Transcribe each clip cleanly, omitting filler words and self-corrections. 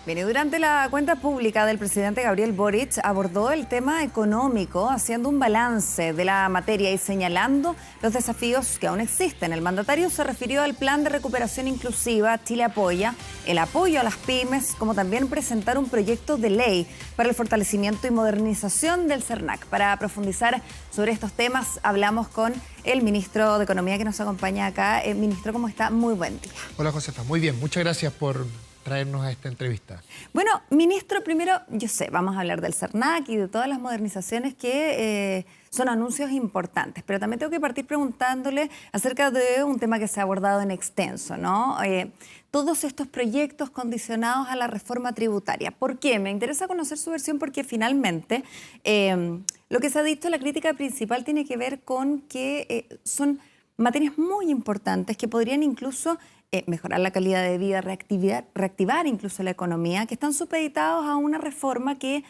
Bien, y durante la cuenta pública del presidente Gabriel Boric abordó el tema económico, haciendo un balance de la materia y señalando los desafíos que aún existen. El mandatario se refirió al plan de recuperación inclusiva Chile Apoya, el apoyo a las pymes, como también presentar un proyecto de ley para el fortalecimiento y modernización del CERNAC. Para profundizar sobre estos temas, hablamos con el ministro de Economía que nos acompaña acá. Ministro, ¿cómo está? Muy buen día. Hola, Josefa. Muy bien. Muchas gracias por traernos a esta entrevista. Bueno, ministro, primero, yo sé, vamos a hablar del CERNAC y de todas las modernizaciones que son anuncios importantes, pero también tengo que partir preguntándole acerca de un tema que se ha abordado en extenso, ¿no? Todos estos proyectos condicionados a la reforma tributaria. ¿Por qué? Me interesa conocer su versión porque finalmente lo que se ha dicho, la crítica principal tiene que ver con que son materias muy importantes que podrían incluso mejorar la calidad de vida, reactivar incluso la economía, que están supeditados a una reforma que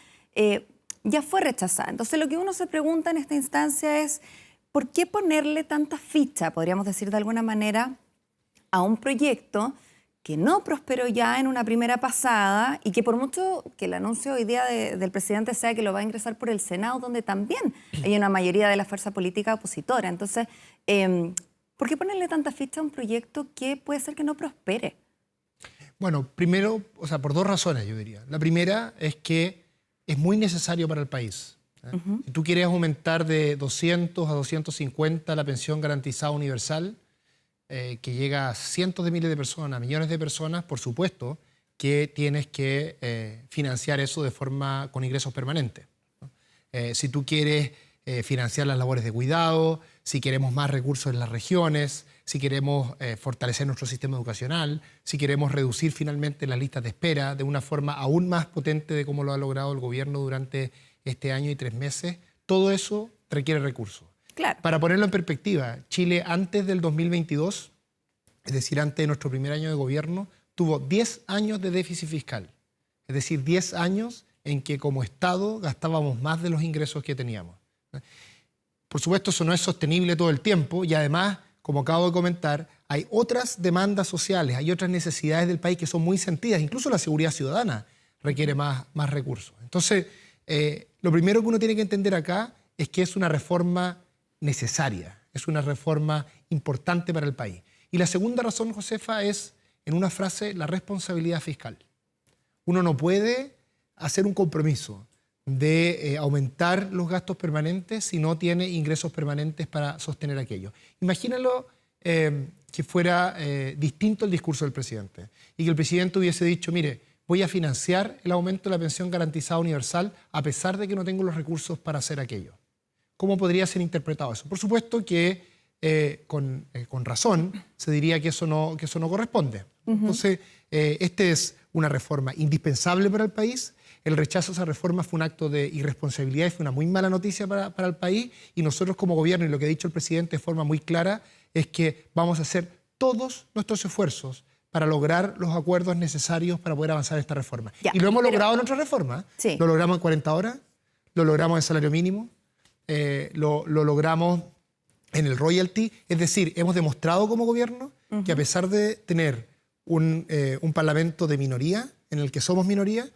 ya fue rechazada. Entonces, lo que uno se pregunta en esta instancia es, ¿por qué ponerle tanta ficha, podríamos decir de alguna manera, a un proyecto que no prosperó ya en una primera pasada y que por mucho que el anuncio hoy día del presidente sea que lo va a ingresar por el Senado, donde también hay una mayoría de la fuerza política opositora? Entonces, ¿por qué ponerle tanta ficha a un proyecto que puede ser que no prospere? Bueno, primero, por dos razones, yo diría. La primera es que es muy necesario para el país. Si tú quieres aumentar de 200 a 250 la pensión garantizada universal, que llega a cientos de miles de personas, millones de personas, por supuesto que tienes que financiar eso de forma con ingresos permanentes, ¿no? Si tú quieres financiar las labores de cuidado, si queremos más recursos en las regiones, si queremos fortalecer nuestro sistema educacional, si queremos reducir finalmente las listas de espera de una forma aún más potente de cómo lo ha logrado el gobierno durante este año y 3 meses, todo eso requiere recursos. Claro. Para ponerlo en perspectiva, Chile antes del 2022, es decir, antes de nuestro primer año de gobierno, tuvo 10 años de déficit fiscal. Es decir, 10 años en que como Estado gastábamos más de los ingresos que teníamos. Por supuesto, eso no es sostenible todo el tiempo y además, como acabo de comentar, hay otras demandas sociales, hay otras necesidades del país que son muy sentidas, incluso la seguridad ciudadana requiere más recursos. Entonces, lo primero que uno tiene que entender acá es que es una reforma necesaria, es una reforma importante para el país. Y la segunda razón, Josefa, es, en una frase, la responsabilidad fiscal. Uno no puede hacer un compromiso de aumentar los gastos permanentes si no tiene ingresos permanentes para sostener aquello. Imagínalo que fuera distinto el discurso del presidente y que el presidente hubiese dicho, mire, voy a financiar el aumento de la pensión garantizada universal a pesar de que no tengo los recursos para hacer aquello. ¿Cómo podría ser interpretado eso? Por supuesto que con razón se diría que eso no corresponde. Entonces, esta es una reforma indispensable para el país. El rechazo a esa reforma fue un acto de irresponsabilidad y fue una muy mala noticia para el país. Y nosotros como gobierno, y lo que ha dicho el presidente de forma muy clara, es que vamos a hacer todos nuestros esfuerzos para lograr los acuerdos necesarios para poder avanzar en esta reforma. Ya, y lo hemos logrado en otra reforma. Sí. Lo logramos en 40 horas, lo logramos en salario mínimo, lo logramos en el royalty. Es decir, hemos demostrado como gobierno que a pesar de tener un parlamento de minoría, en el que somos minoría,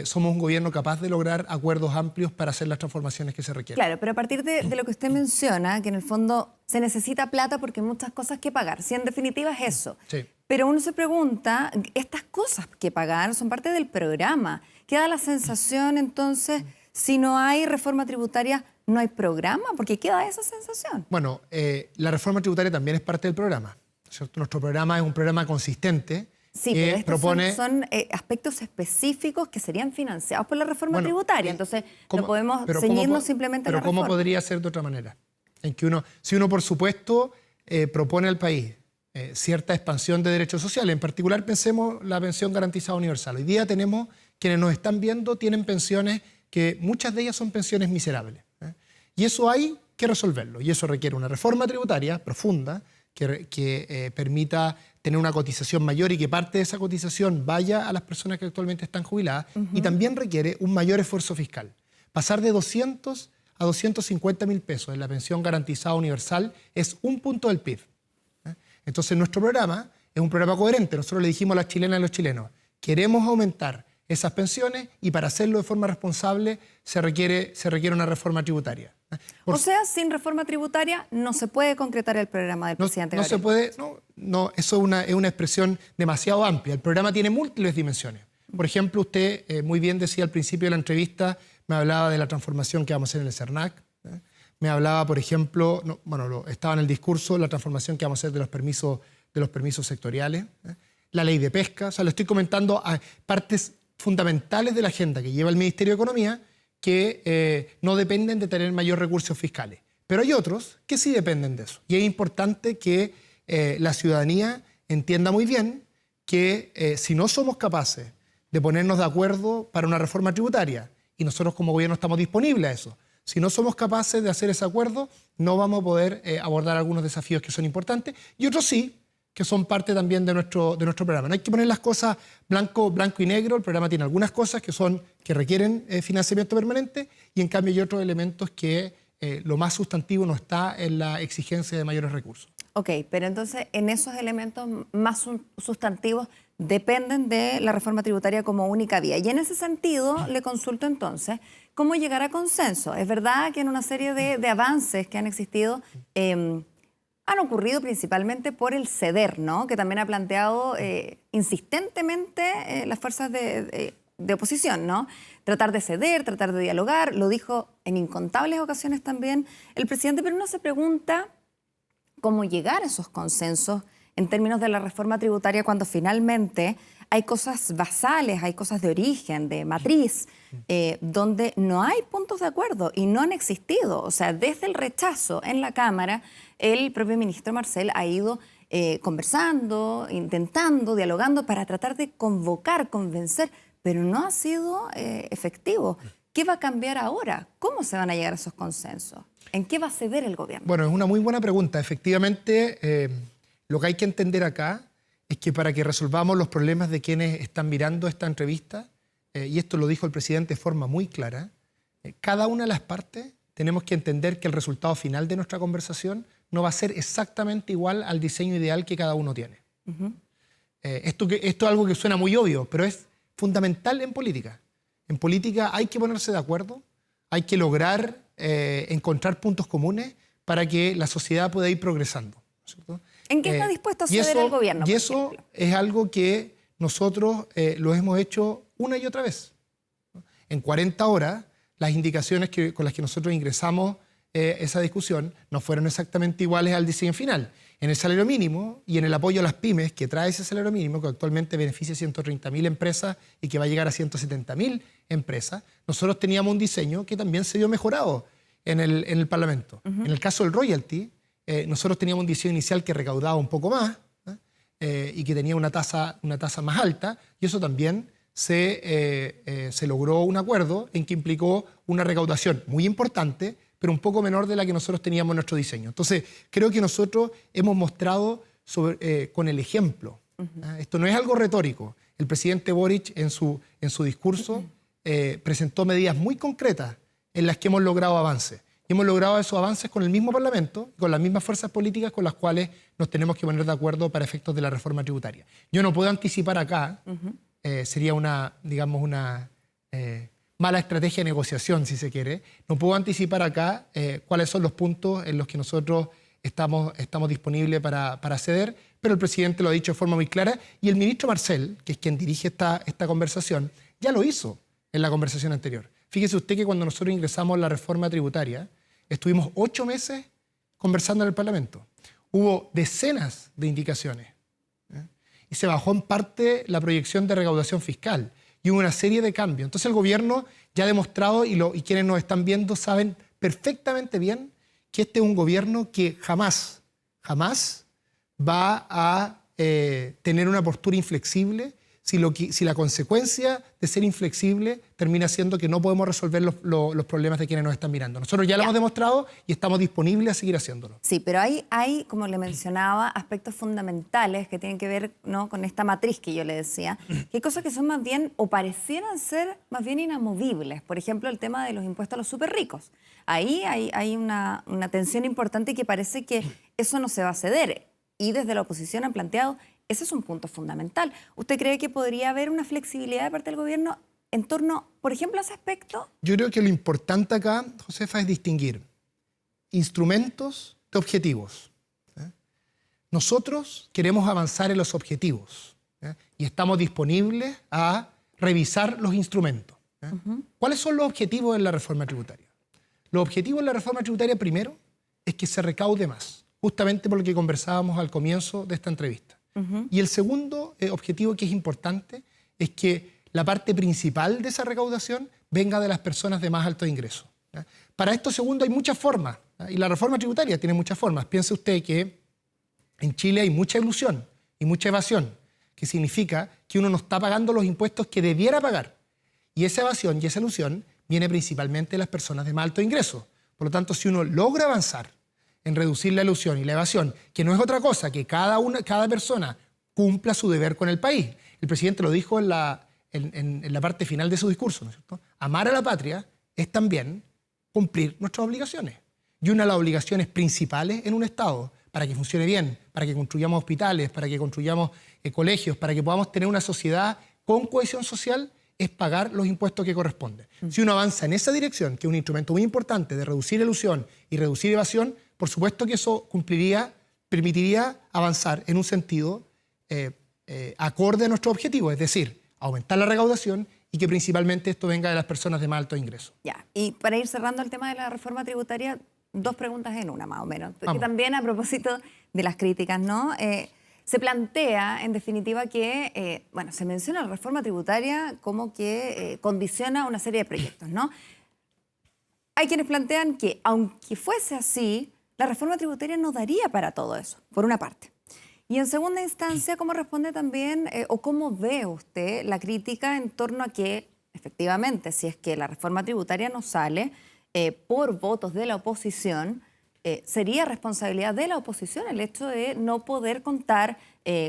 somos un gobierno capaz de lograr acuerdos amplios para hacer las transformaciones que se requieren. Claro, pero a partir de lo que usted menciona, que en el fondo se necesita plata porque hay muchas cosas que pagar. Si en definitiva es eso. Sí. Pero uno se pregunta, estas cosas que pagar son parte del programa. Queda la sensación, entonces, si no hay reforma tributaria, no hay programa, porque queda esa sensación. Bueno, la reforma tributaria también es parte del programa, ¿cierto? Nuestro programa es un programa consistente. Sí, pero estos son aspectos específicos que serían financiados por la reforma tributaria. Entonces, no podemos ceñirnos simplemente a la reforma. Pero ¿cómo podría ser de otra manera? En que si uno, por supuesto, propone al país cierta expansión de derechos sociales, en particular pensemos la pensión garantizada universal. Hoy día tenemos, quienes nos están viendo, tienen pensiones que muchas de ellas son pensiones miserables. Y eso hay que resolverlo. Y eso requiere una reforma tributaria profunda que permita tener una cotización mayor y que parte de esa cotización vaya a las personas que actualmente están jubiladas. Y también requiere un mayor esfuerzo fiscal. Pasar de 200 a 250 mil pesos en la pensión garantizada universal es un punto del PIB. Entonces nuestro programa es un programa coherente. Nosotros le dijimos a las chilenas y a los chilenos, queremos aumentar esas pensiones y para hacerlo de forma responsable se requiere una reforma tributaria. O sea, sin reforma tributaria no se puede concretar el programa del presidente No se Gabriel. puede, eso es una expresión demasiado amplia. El programa tiene múltiples dimensiones. Por ejemplo, usted muy bien decía al principio de la entrevista, me hablaba de la transformación que vamos a hacer en el CERNAC. Me hablaba, por ejemplo, estaba en el discurso, la transformación que vamos a hacer de los permisos sectoriales. La ley de pesca. O sea, le estoy comentando a partes fundamentales de la agenda que lleva el Ministerio de Economía que no dependen de tener mayor recursos fiscales. Pero hay otros que sí dependen de eso. Y es importante que la ciudadanía entienda muy bien que si no somos capaces de ponernos de acuerdo para una reforma tributaria, y nosotros como gobierno estamos disponibles a eso, si no somos capaces de hacer ese acuerdo, no vamos a poder abordar algunos desafíos que son importantes, y otros sí, que son parte también de nuestro programa. No hay que poner las cosas blanco y negro. El programa tiene algunas cosas que requieren financiamiento permanente y en cambio hay otros elementos que lo más sustantivo no está en la exigencia de mayores recursos. Ok, pero entonces en esos elementos más sustantivos dependen de la reforma tributaria como única vía. Y en ese sentido le consulto entonces, ¿cómo llegar a consenso? Es verdad que en una serie de avances que han existido han ocurrido principalmente por el ceder, ¿no? Que también ha planteado insistentemente las fuerzas de oposición, ¿no? Tratar de ceder, tratar de dialogar, lo dijo en incontables ocasiones también el presidente, pero uno se pregunta cómo llegar a esos consensos en términos de la reforma tributaria cuando finalmente hay cosas basales, hay cosas de origen, de matriz, donde no hay puntos de acuerdo y no han existido. O sea, desde el rechazo en la Cámara, el propio ministro Marcel ha ido conversando, intentando, dialogando para tratar de convocar, convencer, pero no ha sido efectivo. ¿Qué va a cambiar ahora? ¿Cómo se van a llegar a esos consensos? ¿En qué va a ceder el gobierno? Bueno, es una muy buena pregunta. Efectivamente, lo que hay que entender acá es que para que resolvamos los problemas de quienes están mirando esta entrevista, y esto lo dijo el presidente de forma muy clara, cada una de las partes tenemos que entender que el resultado final de nuestra conversación no va a ser exactamente igual al diseño ideal que cada uno tiene. Esto es algo que suena muy obvio, pero es fundamental en política. En política hay que ponerse de acuerdo, hay que lograr encontrar puntos comunes para que la sociedad pueda ir progresando, ¿cierto? ¿En qué está dispuesto a ceder el gobierno? Y eso es algo que nosotros lo hemos hecho una y otra vez. En 40 horas, las indicaciones con las que nosotros ingresamos esa discusión no fueron exactamente iguales al diseño final. En el salario mínimo y en el apoyo a las pymes que trae ese salario mínimo, que actualmente beneficia a 130.000 empresas y que va a llegar a 170.000 empresas, nosotros teníamos un diseño que también se vio mejorado en el Parlamento. En el caso del royalty, nosotros teníamos un diseño inicial que recaudaba un poco más y que tenía una tasa más alta, y eso también se logró un acuerdo en que implicó una recaudación muy importante, pero un poco menor de la que nosotros teníamos en nuestro diseño. Entonces, creo que nosotros hemos mostrado con el ejemplo. Esto no es algo retórico. El presidente Boric en su discurso presentó medidas muy concretas en las que hemos logrado avances. Y hemos logrado esos avances con el mismo Parlamento, con las mismas fuerzas políticas con las cuales nos tenemos que poner de acuerdo para efectos de la reforma tributaria. Yo no puedo anticipar acá, sería una mala estrategia de negociación, si se quiere. No puedo anticipar acá cuáles son los puntos en los que nosotros estamos disponibles para ceder, pero el presidente lo ha dicho de forma muy clara y el ministro Marcel, que es quien dirige esta conversación, ya lo hizo en la conversación anterior. Fíjese usted que cuando nosotros ingresamos a la reforma tributaria, estuvimos 8 meses conversando en el Parlamento. Hubo decenas de indicaciones y se bajó en parte la proyección de recaudación fiscal y hubo una serie de cambios. Entonces el gobierno ya ha demostrado, y quienes nos están viendo saben perfectamente bien, que este es un gobierno que jamás va a tener una postura inflexible si la consecuencia de ser inflexible termina siendo que no podemos resolver los problemas de quienes nos están mirando. Nosotros ya lo hemos demostrado y estamos disponibles a seguir haciéndolo. Sí, pero hay, como le mencionaba, aspectos fundamentales que tienen que ver, ¿no?, con esta matriz que yo le decía, que hay cosas que son más bien, o parecieran ser más bien inamovibles. Por ejemplo, el tema de los impuestos a los superricos. Ahí hay una tensión importante y que parece que eso no se va a ceder. Y desde la oposición han planteado ese es un punto fundamental. ¿Usted cree que podría haber una flexibilidad de parte del gobierno en torno, por ejemplo, a ese aspecto? Yo creo que lo importante acá, Josefa, es distinguir instrumentos de objetivos. Nosotros queremos avanzar en los objetivos y estamos disponibles a revisar los instrumentos. ¿Cuáles son los objetivos de la reforma tributaria? Los objetivos de la reforma tributaria, primero, es que se recaude más, justamente por lo que conversábamos al comienzo de esta entrevista. Y el segundo objetivo, que es importante, es que la parte principal de esa recaudación venga de las personas de más alto ingreso. Para esto segundo hay muchas formas, y la reforma tributaria tiene muchas formas. Piense usted que en Chile hay mucha ilusión y mucha evasión, que significa que uno no está pagando los impuestos que debiera pagar. Y esa evasión y esa ilusión viene principalmente de las personas de más alto ingreso. Por lo tanto, si uno logra avanzar en reducir la ilusión y la evasión, que no es otra cosa que cada persona cumpla su deber con el país. El presidente lo dijo en la parte final de su discurso, ¿no es cierto? Amar a la patria es también cumplir nuestras obligaciones. Y una de las obligaciones principales en un Estado, para que funcione bien, para que construyamos hospitales, para que construyamos colegios, para que podamos tener una sociedad con cohesión social, es pagar los impuestos que corresponden. Si uno avanza en esa dirección, que es un instrumento muy importante de reducir ilusión y reducir evasión, por supuesto que eso permitiría avanzar en un sentido acorde a nuestro objetivo, es decir, aumentar la recaudación y que principalmente esto venga de las personas de más alto ingreso. Ya, y para ir cerrando el tema de la reforma tributaria, dos preguntas en una más o menos, porque Vamos. también a propósito de las críticas, ¿no? Se plantea, en definitiva, que, se menciona la reforma tributaria como que condiciona una serie de proyectos, ¿no? Hay quienes plantean que, aunque fuese así, la reforma tributaria no daría para todo eso, por una parte. Y en segunda instancia, ¿cómo responde también o cómo ve usted la crítica en torno a que, efectivamente, si es que la reforma tributaria no sale por votos de la oposición, sería responsabilidad de la oposición el hecho de no poder contar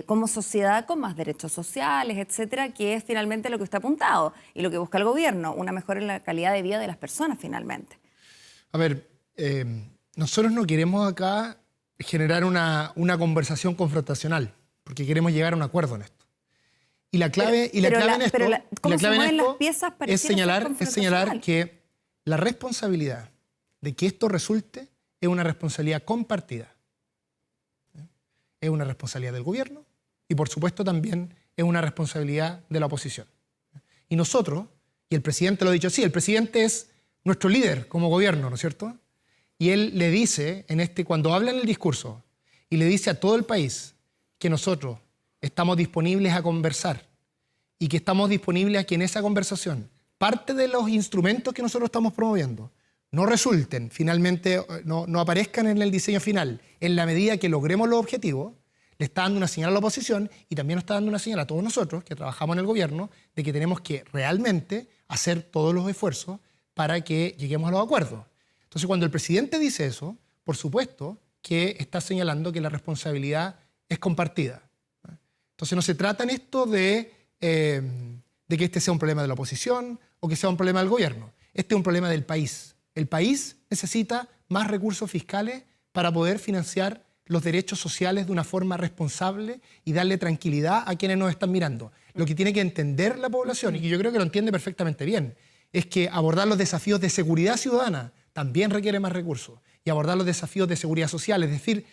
como sociedad con más derechos sociales, etcétera, que es finalmente lo que está apuntado y lo que busca el gobierno, una mejora en la calidad de vida de las personas finalmente? A ver, nosotros no queremos acá generar una conversación confrontacional, porque queremos llegar a un acuerdo en esto. Y la clave en esto es señalar que la responsabilidad de que esto resulte es una responsabilidad compartida. Es una responsabilidad del gobierno y, por supuesto, también es una responsabilidad de la oposición. Y nosotros, y el presidente lo ha dicho así, el presidente es nuestro líder como gobierno, ¿no es cierto? Y él le dice, cuando habla en el discurso, y le dice a todo el país que nosotros estamos disponibles a conversar y que estamos disponibles a que en esa conversación parte de los instrumentos que nosotros estamos promoviendo no resulten, finalmente, no aparezcan en el diseño final, en la medida que logremos los objetivos, le está dando una señal a la oposición y también nos está dando una señal a todos nosotros que trabajamos en el gobierno de que tenemos que realmente hacer todos los esfuerzos para que lleguemos a los acuerdos. Entonces, cuando el presidente dice eso, por supuesto que está señalando que la responsabilidad es compartida. Entonces, no se trata en esto de que este sea un problema de la oposición o que sea un problema del gobierno. Este es un problema del país. El país necesita más recursos fiscales para poder financiar los derechos sociales de una forma responsable y darle tranquilidad a quienes nos están mirando. Lo que tiene que entender la población, y que yo creo que lo entiende perfectamente bien, es que abordar los desafíos de seguridad ciudadana también requiere más recursos, y abordar los desafíos de seguridad social, es decir,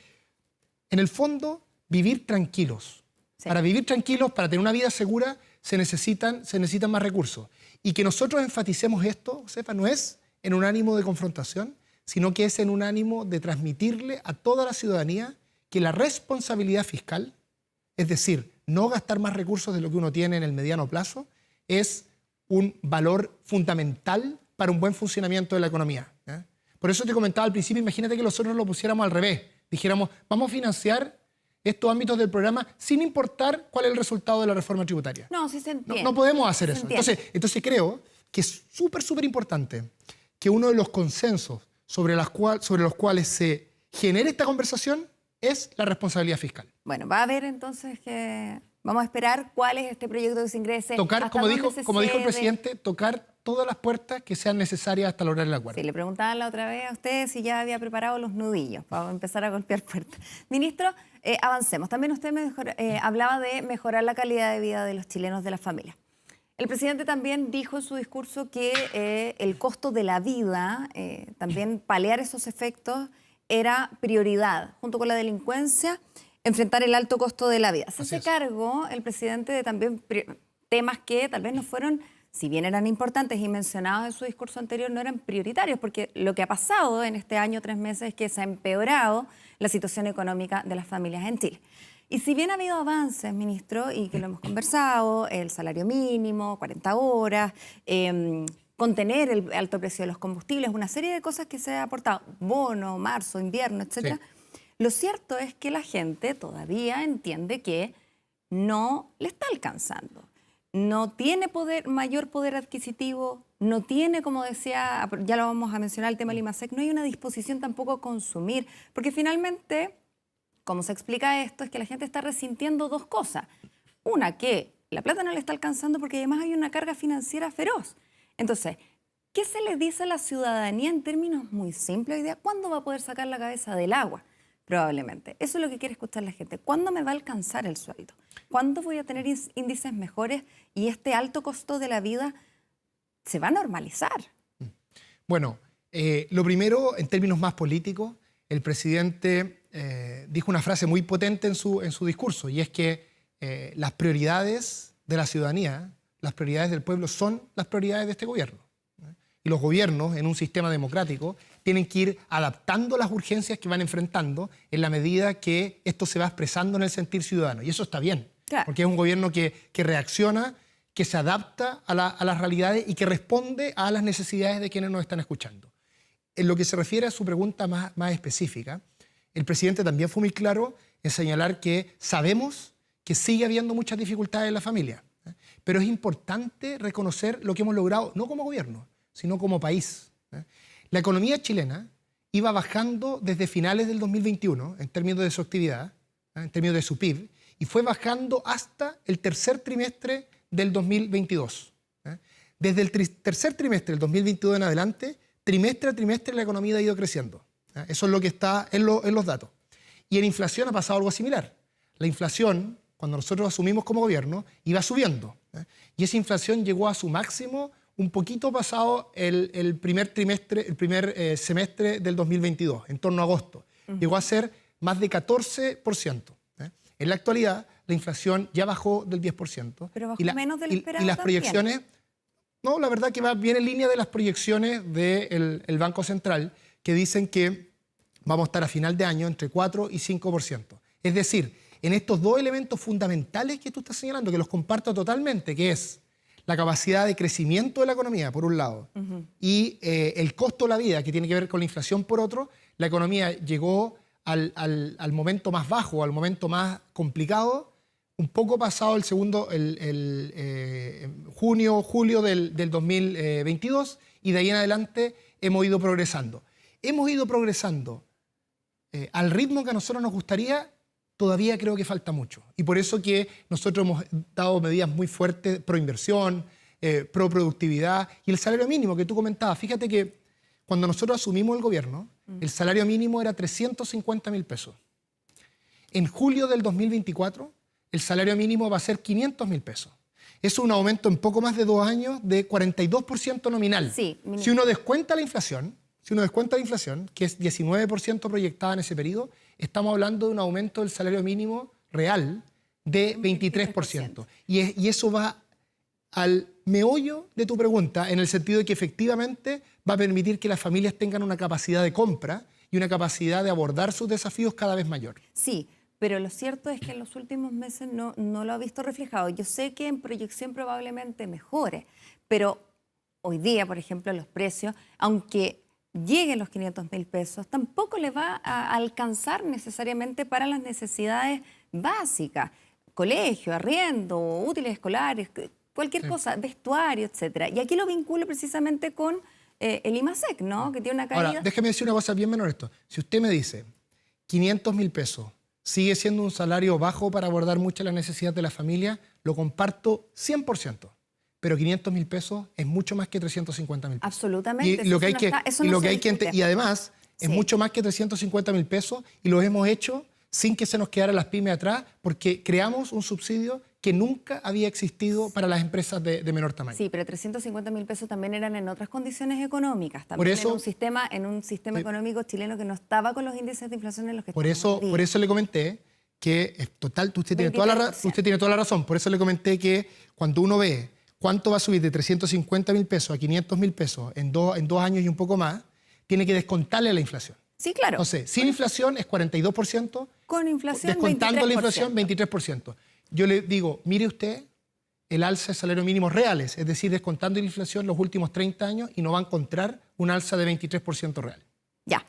en el fondo, vivir tranquilos. Sí. Para vivir tranquilos, para tener una vida segura, se necesitan más recursos. Y que nosotros enfaticemos esto, Josefa, no es en un ánimo de confrontación, sino que es en un ánimo de transmitirle a toda la ciudadanía que la responsabilidad fiscal, es decir, no gastar más recursos de lo que uno tiene en el mediano plazo, es un valor fundamental para un buen funcionamiento de la economía. Por eso te comentaba al principio, imagínate que nosotros lo pusiéramos al revés. Dijéramos, vamos a financiar estos ámbitos del programa sin importar cuál es el resultado de la reforma tributaria. No, sí se entiende. No podemos hacer eso. Entonces creo que es súper importante que uno de los consensos sobre los cuales se genere esta conversación es la responsabilidad fiscal. Bueno, va a haber entonces que... Vamos a esperar cuál es este proyecto que se ingrese. Tocar, como dijo el presidente, tocar todas las puertas que sean necesarias hasta lograr el acuerdo. Sí, le preguntaban la otra vez a usted si ya había preparado los nudillos para empezar a golpear puertas. Ministro, avancemos. También usted hablaba de mejorar la calidad de vida de los chilenos, de las familias. El presidente también dijo en su discurso que el costo de la vida, también paliar esos efectos, era prioridad, junto con la delincuencia, enfrentar el alto costo de la vida. Se hace cargo el presidente de también temas que tal vez no fueron, si bien eran importantes y mencionados en su discurso anterior, no eran prioritarios, porque lo que ha pasado en este año, 3 meses, es que se ha empeorado la situación económica de las familias en Chile. Y si bien ha habido avances, ministro, y que lo hemos conversado, el salario mínimo, 40 horas, contener el alto precio de los combustibles, una serie de cosas que se ha aportado, bono, marzo, invierno, etcétera. Sí. Lo cierto es que la gente todavía entiende que no le está alcanzando. No tiene mayor poder adquisitivo, no tiene, como decía, ya lo vamos a mencionar, el tema del IMASEC, no hay una disposición tampoco a consumir, porque finalmente, como se explica esto, es que la gente está resintiendo 2 cosas. Una, que la plata no le está alcanzando porque además hay una carga financiera feroz. Entonces, ¿qué se le dice a la ciudadanía en términos muy simples hoy día? ¿Cuándo va a poder sacar la cabeza del agua? Probablemente. Eso es lo que quiere escuchar la gente. ¿Cuándo me va a alcanzar el sueldo? ¿Cuándo voy a tener índices mejores y este alto costo de la vida se va a normalizar? Bueno, lo primero, en términos más políticos, el presidente dijo una frase muy potente en su discurso, y es que las prioridades de la ciudadanía, las prioridades del pueblo son las prioridades de este gobierno. Y los gobiernos, en un sistema democrático, tienen que ir adaptando las urgencias que van enfrentando en la medida que esto se va expresando en el sentir ciudadano. Y eso está bien, claro, porque es un gobierno que reacciona, que se adapta a las realidades y que responde a las necesidades de quienes nos están escuchando. En lo que se refiere a su pregunta más específica, el presidente también fue muy claro en señalar que sabemos que sigue habiendo muchas dificultades en la familia, pero es importante reconocer lo que hemos logrado, no como gobierno, sino como país. La economía chilena iba bajando desde finales del 2021 en términos de su actividad, en términos de su PIB, y fue bajando hasta el tercer trimestre del 2022. Desde el tercer trimestre del 2022 en adelante, trimestre a trimestre la economía ha ido creciendo. Eso es lo que está en los datos. Y en inflación ha pasado algo similar. La inflación, cuando nosotros asumimos como gobierno, iba subiendo. Y esa inflación llegó a su máximo un poquito pasado el primer semestre del 2022, en torno a agosto. Llegó a ser más de 14%. En la actualidad, la inflación ya bajó del 10%. Pero bajó menos de lo esperado. Y las proyecciones, no, la verdad que va bien en línea de las proyecciones del Banco Central, que dicen que vamos a estar a final de año entre 4 y 5%. Es decir, en estos 2 elementos fundamentales que tú estás señalando, que los comparto totalmente, que es la capacidad de crecimiento de la economía, por un lado, y el costo de la vida, que tiene que ver con la inflación, por otro, la economía llegó al momento más bajo, al momento más complicado, un poco pasado el junio, julio del 2022, y de ahí en adelante hemos ido progresando. Hemos ido progresando al ritmo que a nosotros nos gustaría. Todavía creo que falta mucho. Y por eso que nosotros hemos dado medidas muy fuertes pro inversión, pro productividad y el salario mínimo que tú comentabas. Fíjate que cuando nosotros asumimos el gobierno, el salario mínimo era 350.000 pesos. En julio del 2024, el salario mínimo va a ser 500.000 pesos. Es un aumento en poco más de 2 años de 42% nominal. Sí, si uno descuenta la inflación, que es 19% proyectada en ese periodo, estamos hablando de un aumento del salario mínimo real de 23%. Y eso va al meollo de tu pregunta, en el sentido de que efectivamente va a permitir que las familias tengan una capacidad de compra y una capacidad de abordar sus desafíos cada vez mayor. Sí, pero lo cierto es que en los últimos meses no lo ha visto reflejado. Yo sé que en proyección probablemente mejore, pero hoy día, por ejemplo, los precios, aunque lleguen los 500.000 pesos, tampoco le va a alcanzar necesariamente para las necesidades básicas, colegio, arriendo, útiles escolares, cualquier cosa, vestuario, etcétera. Y aquí lo vinculo precisamente con el IMASEC, ¿no? Que tiene una caída. Ahora, déjeme decir una cosa bien menor esto. Si usted me dice 500.000 pesos sigue siendo un salario bajo para abordar muchas de las necesidades de la familia, lo comparto 100%. Pero 500.000 pesos es mucho más que 350.000 pesos. Absolutamente. Y lo que hay que, y además, es mucho más que 350.000 pesos y lo hemos hecho sin que se nos quedaran las pymes atrás, porque creamos un subsidio que nunca había existido para las empresas de menor tamaño. Sí, pero 350.000 pesos también eran en otras condiciones económicas, también Por eso, en un sistema económico chileno que no estaba con los índices de inflación en los que por estamos hoy. por eso le comenté que, total, usted tiene toda la razón, por eso le comenté que cuando uno ve cuánto va a subir de 350.000 pesos a 500.000 pesos en dos años y un poco más, tiene que descontarle la inflación. Sí, claro. Entonces, sin inflación es 42%. Con inflación, descontando 23%. la inflación, 23%. Yo le digo, mire usted el alza de salarios mínimos reales, es decir, descontando la inflación los últimos 30 años y no va a encontrar un alza de 23% real. Ya,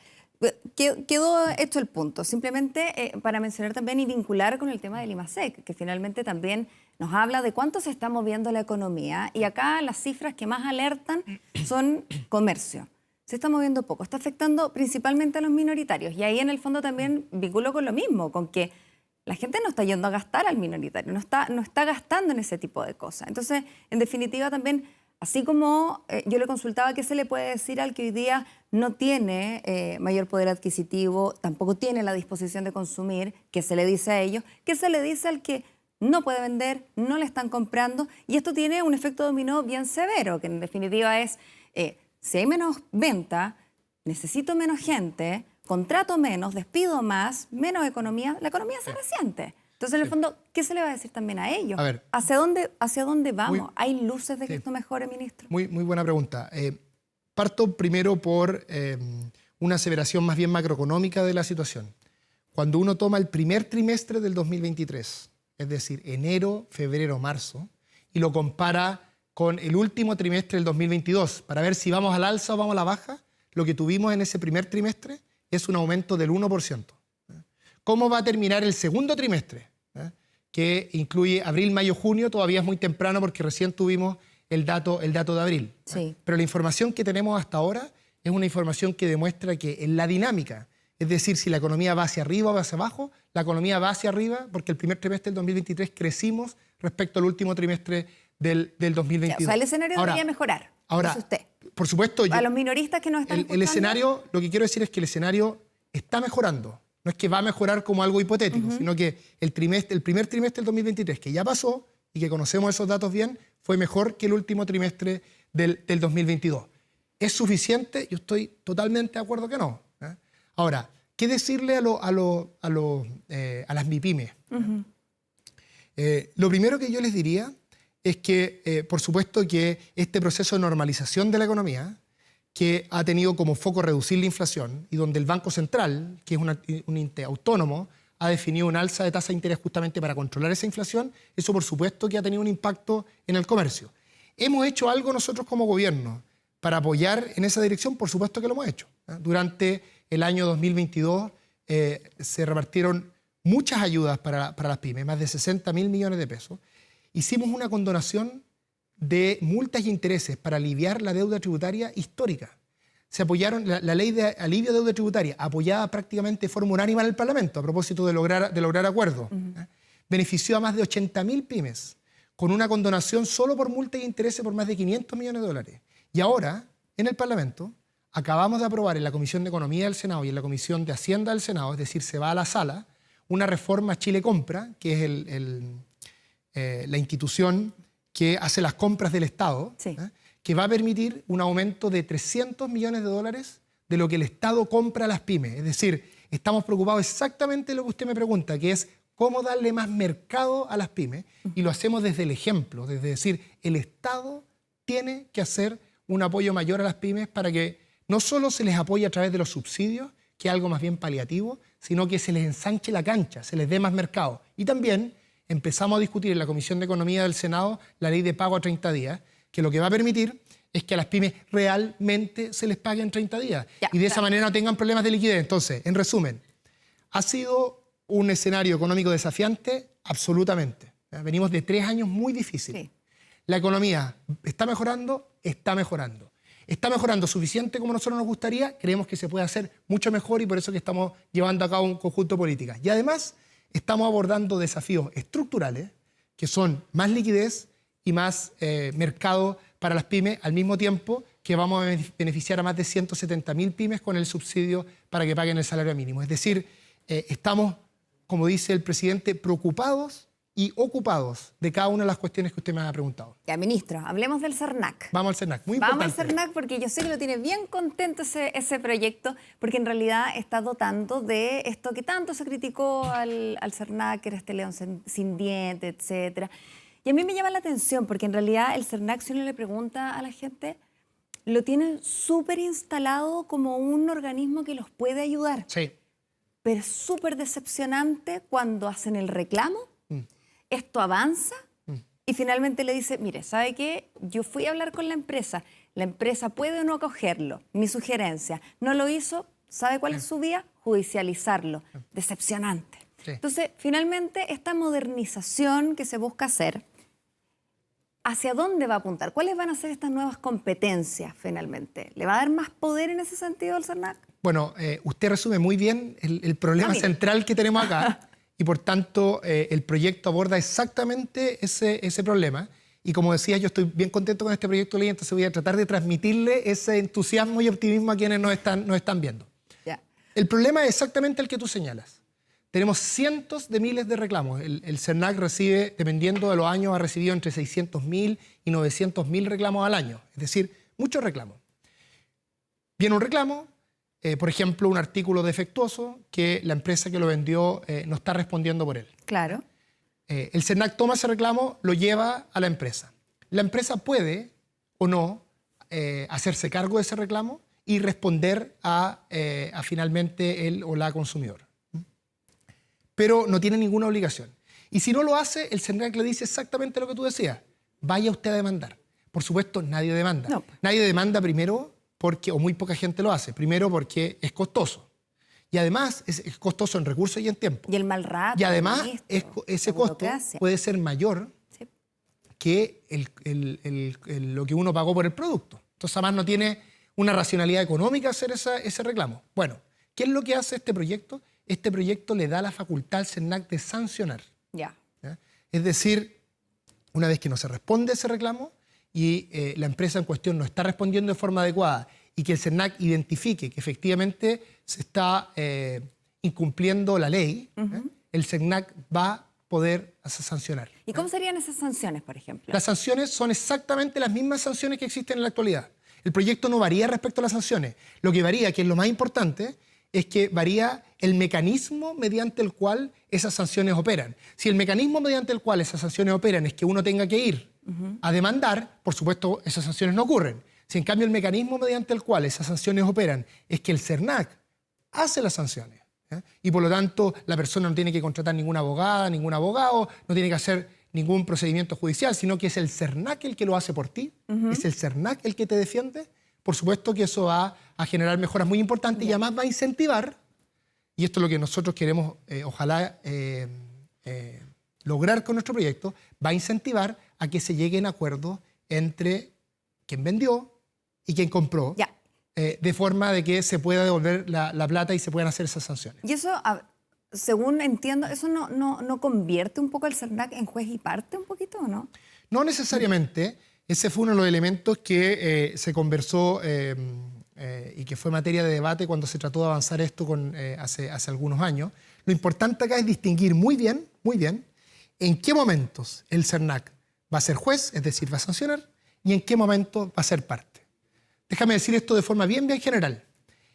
quedó hecho el punto. Simplemente para mencionar también y vincular con el tema del IMASEC, que finalmente también nos habla de cuánto se está moviendo la economía. Y acá las cifras que más alertan son comercio. Se está moviendo poco, está afectando principalmente a los minoritarios. Y ahí en el fondo también vinculo con lo mismo, con que la gente no está yendo a gastar al minoritario, no está gastando en ese tipo de cosas. Entonces, en definitiva también, así como yo le consultaba qué se le puede decir al que hoy día no tiene mayor poder adquisitivo, tampoco tiene la disposición de consumir, qué se le dice a ellos, qué se le dice al que no puede vender, no le están comprando, y esto tiene un efecto dominó bien severo, que en definitiva es, si hay menos venta, necesito menos gente, contrato menos, despido más, menos economía, la economía se resiente. Entonces, en el fondo, ¿qué se le va a decir también a ellos? A ver, ¿Hacia dónde vamos? ¿Hay luces de que esto mejore, ministro? Muy buena pregunta. Parto primero por una aseveración más bien macroeconómica de la situación. Cuando uno toma el primer trimestre del 2023, es decir, enero, febrero, marzo, y lo compara con el último trimestre del 2022, para ver si vamos al alza o vamos a la baja, lo que tuvimos en ese primer trimestre es un aumento del 1%. ¿Cómo va a terminar el segundo trimestre? Que incluye abril, mayo, junio, todavía es muy temprano porque recién tuvimos el dato de abril. Sí. Pero la información que tenemos hasta ahora es una información que demuestra que en la dinámica, es decir, si la economía va hacia arriba o va hacia abajo, la economía va hacia arriba porque el primer trimestre del 2023 crecimos respecto al último trimestre del 2022. O sea, el escenario debería mejorar, ahora, dice usted. Por supuesto, a los minoristas que nos están escuchando. El escenario, lo que quiero decir es que el escenario está mejorando. No es que va a mejorar como algo hipotético, sino que el primer trimestre del 2023, que ya pasó y que conocemos esos datos bien, fue mejor que el último trimestre del 2022. ¿Es suficiente? Yo estoy totalmente de acuerdo que no. Ahora, ¿qué decirle a las MIPYMES? Lo primero que yo les diría es que, por supuesto, que este proceso de normalización de la economía, que ha tenido como foco reducir la inflación y donde el Banco Central, que es un ente autónomo, ha definido un alza de tasa de interés justamente para controlar esa inflación, eso por supuesto que ha tenido un impacto en el comercio. ¿Hemos hecho algo nosotros como gobierno para apoyar en esa dirección? Por supuesto que lo hemos hecho. Durante el año 2022 se repartieron muchas ayudas para las pymes, más de 60.000 millones de pesos. Hicimos una condonación de multas y intereses para aliviar la deuda tributaria histórica. Se apoyaron la ley de alivio de deuda tributaria, apoyada prácticamente de forma unánime en el Parlamento a propósito de lograr acuerdos. Benefició a más de 80.000 pymes con una condonación solo por multas y intereses por más de 500 millones de dólares. Y ahora, en el Parlamento, acabamos de aprobar en la Comisión de Economía del Senado y en la Comisión de Hacienda del Senado, es decir, se va a la sala, una reforma Chile Compra, que es la institución que hace las compras del Estado, sí, que va a permitir un aumento de 300 millones de dólares de lo que el Estado compra a las pymes. Es decir, estamos preocupados exactamente de lo que usted me pregunta, que es cómo darle más mercado a las pymes, y lo hacemos desde el ejemplo, desde decir, el Estado tiene que hacer un apoyo mayor a las pymes para que no solo se les apoye a través de los subsidios, que es algo más bien paliativo, sino que se les ensanche la cancha, se les dé más mercado. Y también empezamos a discutir en la Comisión de Economía del Senado la ley de pago a 30 días, que lo que va a permitir es que a las pymes realmente se les pague en 30 días. Y de esa manera no tengan problemas de liquidez. Entonces, en resumen, ¿ha sido un escenario económico desafiante? Absolutamente. Venimos de 3 años muy difíciles. Sí. La economía está mejorando, está mejorando. ¿Está mejorando suficiente como a nosotros nos gustaría? Creemos que se puede hacer mucho mejor y por eso que estamos llevando a cabo un conjunto de políticas. Y además, estamos abordando desafíos estructurales que son más liquidez y más mercado para las pymes, al mismo tiempo que vamos a beneficiar a más de 170.000 pymes con el subsidio para que paguen el salario mínimo. Es decir, estamos como dice el presidente, preocupados y ocupados de cada una de las cuestiones que usted me ha preguntado. Ya, ministro, hablemos del CERNAC. Vamos al CERNAC, muy Vamos importante. al CERNAC porque yo sé que lo tiene bien contento ese proyecto, porque en realidad está dotando de esto que tanto se criticó al CERNAC, que era este león sin dientes, etcétera. Y a mí me llama la atención porque en realidad el CERNAC, si uno le pregunta a la gente, lo tienen súper instalado como un organismo que los puede ayudar. Sí. Pero es súper decepcionante cuando hacen el reclamo, esto avanza y finalmente le dice, mire, ¿sabe qué? Yo fui a hablar con la empresa puede o no acogerlo, mi sugerencia. No lo hizo, ¿sabe cuál es su vía? Judicializarlo. Decepcionante. Sí. Entonces, finalmente, esta modernización que se busca hacer, ¿hacia dónde va a apuntar? ¿Cuáles van a ser estas nuevas competencias finalmente? ¿Le va a dar más poder en ese sentido al CERNAC? Bueno, usted resume muy bien el problema central que tenemos acá y por tanto el proyecto aborda exactamente ese problema. Y como decía, yo estoy bien contento con este proyecto de ley, entonces voy a tratar de transmitirle ese entusiasmo y optimismo a quienes nos están viendo. Ya. El problema es exactamente el que tú señalas. Tenemos cientos de miles de reclamos. El CERNAC recibe, dependiendo de los años, ha recibido entre 600.000 y 900.000 reclamos al año. Es decir, muchos reclamos. Viene un reclamo, por ejemplo, un artículo defectuoso que la empresa que lo vendió no está respondiendo por él. Claro. El CERNAC toma ese reclamo, lo lleva a la empresa. La empresa puede o no hacerse cargo de ese reclamo y responder a finalmente él o la consumidora. Pero no tiene ninguna obligación. Y si no lo hace, el CERNAC le dice exactamente lo que tú decías. Vaya usted a demandar. Por supuesto, nadie demanda. No. Nadie demanda primero porque, o muy poca gente lo hace, primero porque es costoso. Y además es costoso en recursos y en tiempo. Y el mal rato. Y además ministro, ese la costo burocracia. puede ser mayor Sí. que lo que uno pagó por el producto. Entonces además no tiene una racionalidad económica hacer ese reclamo. Bueno, ¿qué es lo que hace este proyecto? Este proyecto le da la facultad al CERNAC de sancionar. Ya. ¿Ya? Es decir, una vez que no se responde a ese reclamo y la empresa en cuestión no está respondiendo de forma adecuada y que el CERNAC identifique que efectivamente se está incumpliendo la ley, el CERNAC va a poder sancionar. ¿Y cómo serían esas sanciones, por ejemplo? Las sanciones son exactamente las mismas sanciones que existen en la actualidad. El proyecto no varía respecto a las sanciones. Lo que varía, que es lo más importante, es que varía el mecanismo mediante el cual esas sanciones operan. Si el mecanismo mediante el cual esas sanciones operan es que uno tenga que ir a demandar, por supuesto, esas sanciones no ocurren. Si en cambio el mecanismo mediante el cual esas sanciones operan es que el CERNAC hace las sanciones, ¿eh? Y por lo tanto la persona no tiene que contratar ninguna abogada, ningún abogado, no tiene que hacer ningún procedimiento judicial, sino que es el CERNAC el que lo hace por ti, es el CERNAC el que te defiende. Por supuesto que eso va a generar mejoras muy importantes y además va a incentivar, y esto es lo que nosotros queremos, ojalá, lograr con nuestro proyecto, va a incentivar a que se lleguen a acuerdos entre quien vendió y quien compró, de forma de que se pueda devolver la plata y se puedan hacer esas sanciones. Y eso, según entiendo, ¿eso no convierte un poco al CERNAC en juez y parte un poquito o no? No necesariamente. Ese fue uno de los elementos que se conversó y que fue materia de debate cuando se trató de avanzar esto hace algunos años. Lo importante acá es distinguir muy bien, en qué momentos el CERNAC va a ser juez, es decir, va a sancionar, y en qué momentos va a ser parte. Déjame decir esto de forma bien general.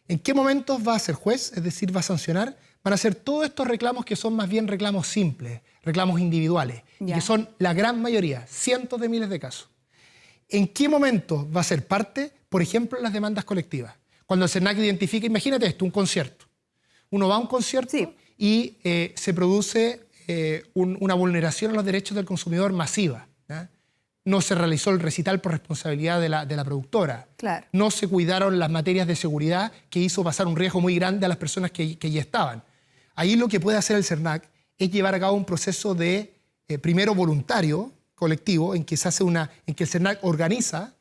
¿En qué momentos va a ser juez, es decir, va a sancionar? Van a ser todos estos reclamos que son más bien reclamos simples, reclamos individuales, y que son la gran mayoría, cientos de miles de casos. ¿En qué momento va a ser parte? Por ejemplo, en las demandas colectivas. Cuando el CERNAC identifica, imagínate esto, un concierto. Uno va a un concierto y se produce una vulneración a los derechos del consumidor masiva. ¿Ya? No se realizó el recital por responsabilidad de la productora. Claro. No se cuidaron las materias de seguridad que hizo pasar un riesgo muy grande a las personas que ya estaban. Ahí lo que puede hacer el CERNAC es llevar a cabo un proceso de, primero voluntario, colectivo, en que el CERNAC organiza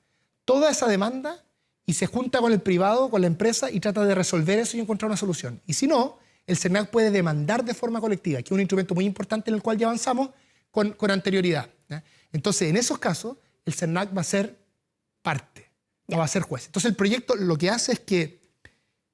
toda esa demanda y se junta con el privado, con la empresa y trata de resolver eso y encontrar una solución. Y si no, el CERNAC puede demandar de forma colectiva, que es un instrumento muy importante en el cual ya avanzamos con anterioridad. ¿Ya? Entonces, en esos casos, el CERNAC va a ser parte, no va a ser juez. Entonces, el proyecto lo que hace es que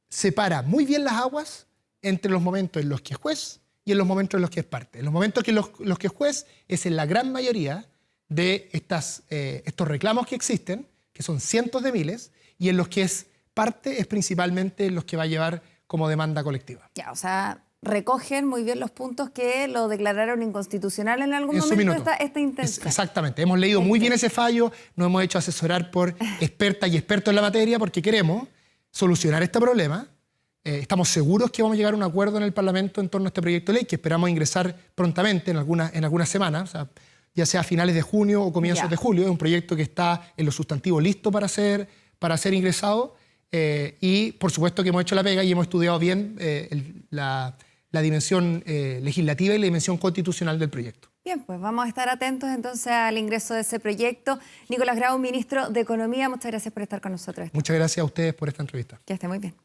separa muy bien las aguas entre los momentos en los que es juez y en los momentos en los que es parte. En los momentos que los que es juez es en la gran mayoría de estos reclamos que existen, que son cientos de miles, y en los que es parte es principalmente los que va a llevar como demanda colectiva. Ya, o sea, recogen muy bien los puntos que lo declararon inconstitucional en algún En su momento minuto. esta intención. Exactamente. Hemos leído muy bien ese fallo, nos hemos hecho asesorar por expertas y expertos en la materia porque queremos solucionar este problema. Estamos seguros que vamos a llegar a un acuerdo en el Parlamento en torno a este proyecto de ley que esperamos ingresar prontamente en algunas semanas, o sea, ya sea a finales de junio o comienzos de julio. Es un proyecto que está en lo sustantivo listo para ser ingresado y por supuesto que hemos hecho la pega y hemos estudiado bien la dimensión legislativa y la dimensión constitucional del proyecto. Bien, pues vamos a estar atentos entonces al ingreso de ese proyecto. Nicolás Grau, ministro de Economía, muchas gracias por estar con nosotros. Muchas gracias a ustedes por esta entrevista. Que esté muy bien.